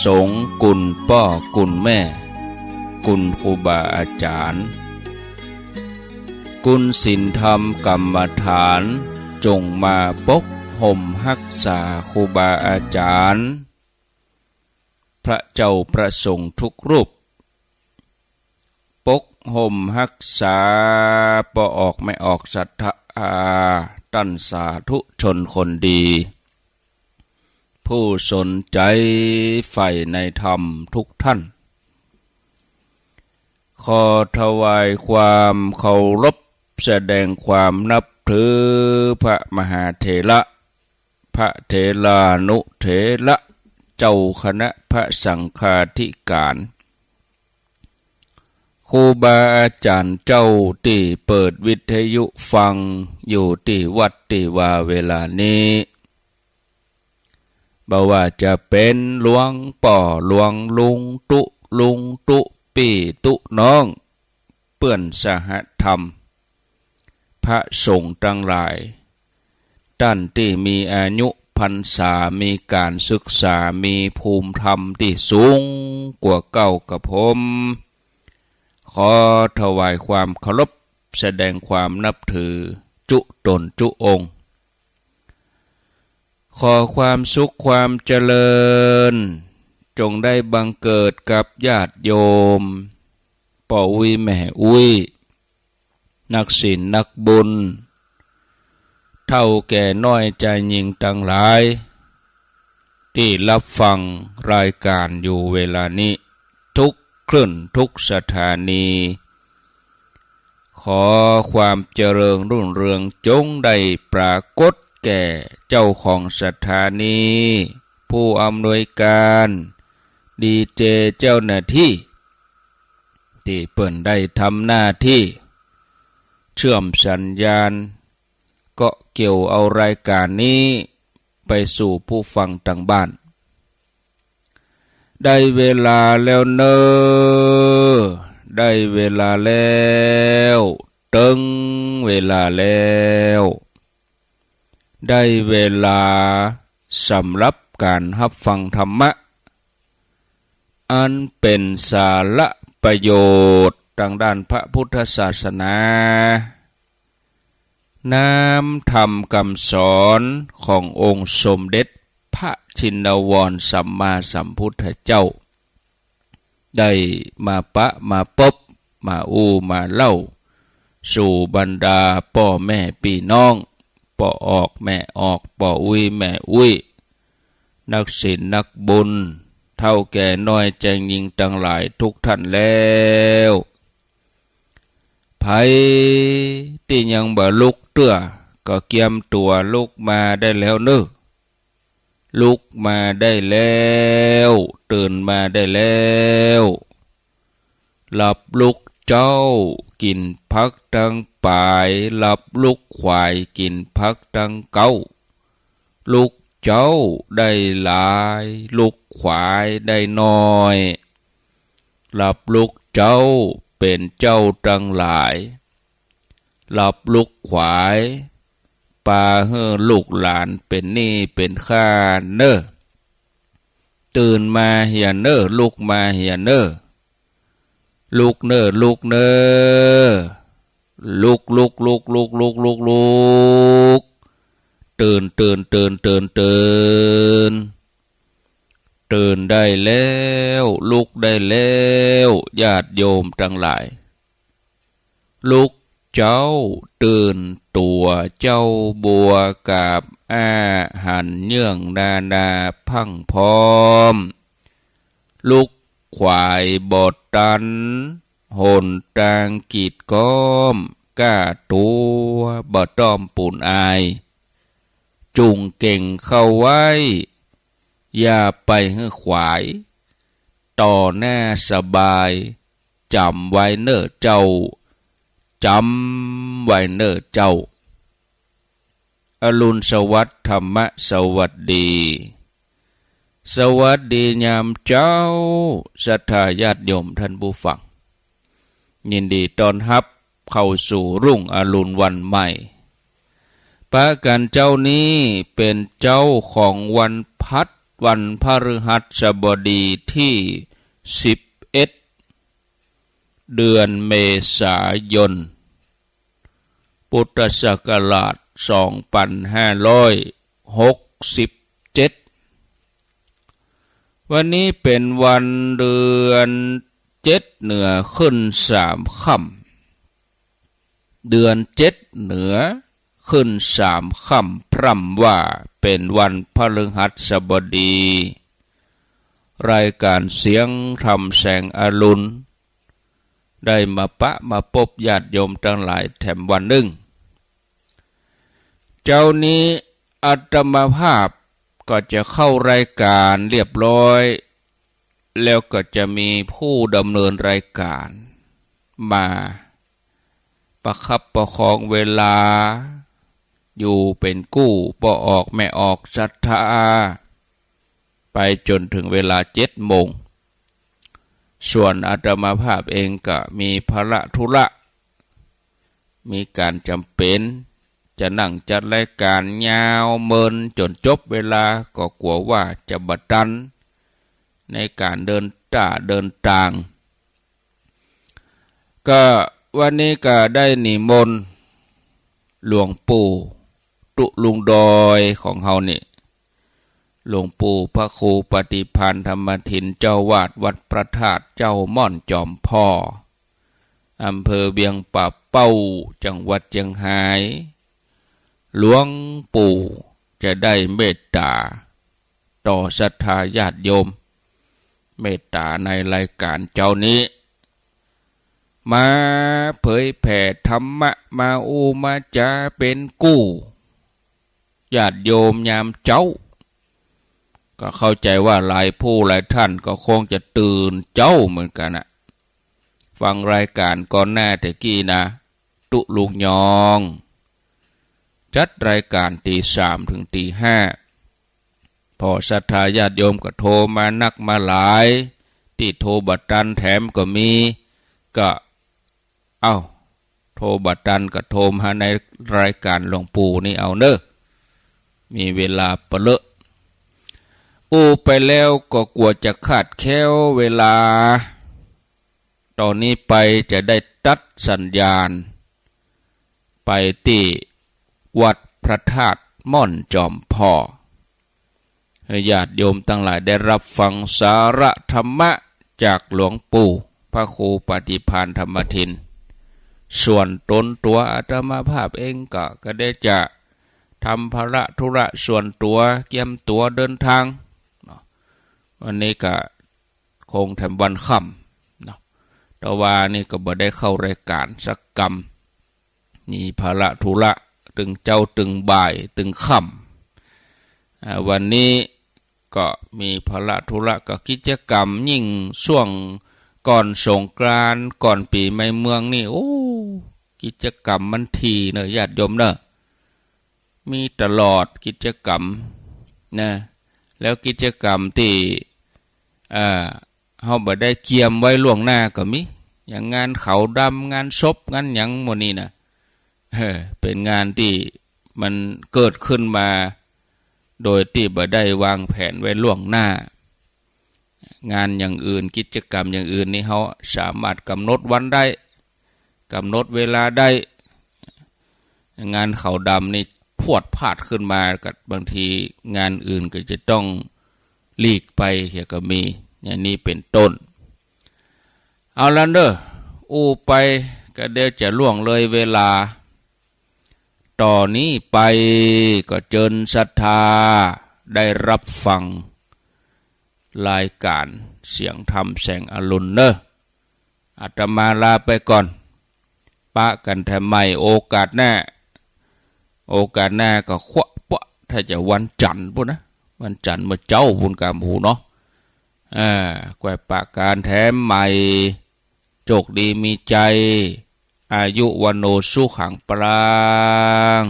สงฆ์กุลพ่อกุลแม่กุลครูบาอาจารย์กุลศีลธรรมกรรมฐานจงมาปกห่มรักษาครูบาอาจารย์พระเจ้าประสงค์ทุกรูปปกห่มรักษาปออกไม่ออกศรัทธาตั้นสาธุชนคนดีผู้สนใจใฝ่ในธรรมทุกท่านขอถวายความเคารพแสดงความนับถือพระมหาเถระพระเถรานุเถระเจ้าคณะพระสังฆาธิการครูบาอาจารย์เจ้าที่เปิดวิทยุฟังอยู่ที่วัดที่ว่าเวลานี้บ่ว่าจะเป็นหลวงป่อหลวงลุงตุลุงตุปีตุน้องเปื้อนสหธรรมพระสงฆ์ทั้งหลายท่านที่มีอายุพรรษามีการศึกษามีภูมิธรรมที่สูงกว่าเก่ากับผมขอถวายความเคารพแสดงความนับถือจุตนจุองค์ขอความสุขความเจริญจงได้บังเกิดกับญาติโยมป่ออุ้ยแม่อุ้ยนักศีลนักบุญเท่าแก่น้อยใจยิ่งทั้งหลายที่รับฟังรายการอยู่เวลานี้ทุกคลื่นทุกสถานีขอความเจริญรุ่งเรืองจงได้ปรากฏแก่เจ้าของสถานีผู้อำนวยการดีเจเจ้าหน้าที่ที่เปิ่นได้ทำหน้าที่เชื่อมสัญญาณก็เกี่ยวเอารายการนี้ไปสู่ผู้ฟังทางบ้านได้เวลาแล้วเนอได้เวลาแล้วตึงเวลาแล้วได้เวลาสำหรับการรับฟังธรรมะอันเป็นสาระประโยชน์ทางด้านพระพุทธศาสนาน้ำธรรมคำสอนขององค์สมเด็จพระชินวรสัมมาสัมพุทธเจ้าได้มาปะมาพบมามาเล่าสู่บรรดาพ่อแม่พี่น้องป่อออกแม่ออกป่ออุ้ยแม่อุ้ยนักศีลนักบุญเท่าแก่น้อยแจงยิงทั้งหลายทุกท่านแล้วไผที่ยังบ่ลุกเตื้อก็เกียมตัวลุกมาได้แล้วเนอะลุกมาได้แล้วตื่นมาได้แล้วหลับลุกเจ้ากินพักทั้งปลายหลับลุกควายกินพักทั้งเก้าลุกเจ้าได้หลายลุกควายได้น้อยหลับลุกเจ้าเป็นเจ้าทั้งหลายหลับลุกขวายปาเฮือลูกหลานเป็นหนี้เป็นข้าเนอตื่นมาเหียเนอลุกมาเหียเนอลุกเนอลุกเนอลุกลุกลุกลุกลุกลุกลุกตื่นตื่นตื่นตื่นตื่นตื่นได้แล้วลุกได้แล้วญาติโยมทั้งหลายลุกเจ้าตื่นตัวเจ้าบัวกับอาหารเยื่องนาพังพร้อมลุกควายบดตันหนตางกีดก้อมก้าตัวบ่ต้อมปูนอายจุงเก่งเข้าไว้อย่าไปให้ขวายต่อหน้าสบายจำไว้เน้อเจ้าจำไว้เน้อเจ้าอรุณสวัสดิ์ธรรมะสวัสดีสวัสดียามเจ้าศรัทธาญาติโยมท่านผู้ฟังยินดีต้อนรับเข้าสู่รุ่งอรุณวันใหม่ปะกันเจ้านี้เป็นเจ้าของวันพัด วันพฤหัสบดีที่11เดือนเมษายนพุทธศักราช2567วันนี้เป็นวันเดือน7เหนือขึ้น3ค่ำเดือน7เหนือขึ้น3ค่ำพร่ำว่าเป็นวันพฤหัสบดีรายการเสียงธรรมแสงอรุณได้มาพบญาติโยมทั้งหลายแถมวันหนึ่งเจ้านี้อาตมาภาพก็จะเข้ารายการเรียบร้อยแล้วก็จะมีผู้ดำเนินรายการมาประคับประคองเวลาอยู่เป็นกู้บ่ออกไม่ออกศรัทธาไปจนถึงเวลา7 โมงส่วนอาตมาภาพเองก็มีภาระธุระมีการจำเป็นจะนั่งจัดรายการยาวเมินจนจบเวลาก็กลัวว่าจะบัดดันในการเดินทางก็วันนี้ก็ได้นิมนต์หลวงปู่ตุลุงดอยของเฮานี่หลวงปู่พระครูปฏิภาณธรรมทินเจ้าวาดวัดพระธาตุเจ้าม่อนจอมพ่ออำเภอเบียงป่าเป้าจังหวัดเชียงรายหลวงปู่จะได้เมตตาต่อศรัทธาญาติโยมเมตตาในรายการเจ้านี้มาเผยแผ่ธรรมะมามาจะเป็นกู้ญาติโยมยามเจ้าก็เข้าใจว่าหลายผู้หลายท่านก็คงจะตื่นเจ้าเหมือนกันนะฟังรายการก่อนหน้าแต่กี้นะตุลุงยองจัดรายการตี3ถึงตี5พอศรัทธาญาติโยมก็โทรมานักมาหลายที่โทรบัตรตันแถมก็มีก็โทรบัตรตันก็โทรมาในรายการหลวงปู่นี่เอาเนอะมีเวลาเปลอะไปแล้วก็กลัวจะขาดแคลวเวลาตอนนี้ไปจะได้ตัดสัญญาณไปที่วัดพระธาตุม่อนจอมพ่อให้ญาติโยมทั้งหลายได้รับฟังสาระธรรมะจากหลวงปู่พระครูปฏิภาณธรรมทินส่วนตนตัวอาตมาภาพเองก็ได้จะทำภาระธุระส่วนตัวเกียมตัวเดินทางวันนี้ก็คงทำวันค่ำแต่ว่านี่ก็บ่ได้เข้ารายการสักกรรมนี่ภาระธุระตึงเจ้าตึงบ่ายตึงค่ำวันนี้ก็มีภาระธุระกับกิจกรรมยิ่งช่วงก่อนสงกรานต์ก่อนปีใหม่เมืองนี่กิจกรรมมันทีเนอะญาติโยมเนอะมีตลอดกิจกรรมนะแล้วกิจกรรมที่เฮาบ่ได้เกียมไว้ล่วงหน้าก็มีอย่างงานเขาดำงานศพงานหยังหมดนี้นะเป็นงานที่มันเกิดขึ้นมาโดยที่บ่ได้วางแผนไว้ล่วงหน้างานอย่างอื่นกิจกรรมอย่างอื่นนี่เฮาสามารถกำหนดวันได้กำหนดเวลาได้งานเขาดำนี่พวดพลาดขึ้นมากับบางทีงานอื่นก็จะต้องหลีกไปก็มีอย่างนี้เป็นต้นเอาละเด้อไปก็เดี๋ยวจะล่วงเลยเวลาต่อนนี้ไปก็เจิญศรัทธาได้รับฟังรายการเสียงธรรมแสงอรุณเนอะอาตมาลาไปก่อนปะกันแถมใหม่โอกาสหน้าก็ขวะปะถ้าจะวันจันทร์ปุ่นนะวันจันทร์มาเจ้าบุญกรรมหูเนาะแกวปะการแถมใหม่โชคดีมีใจอายุวันโนสุขังปราง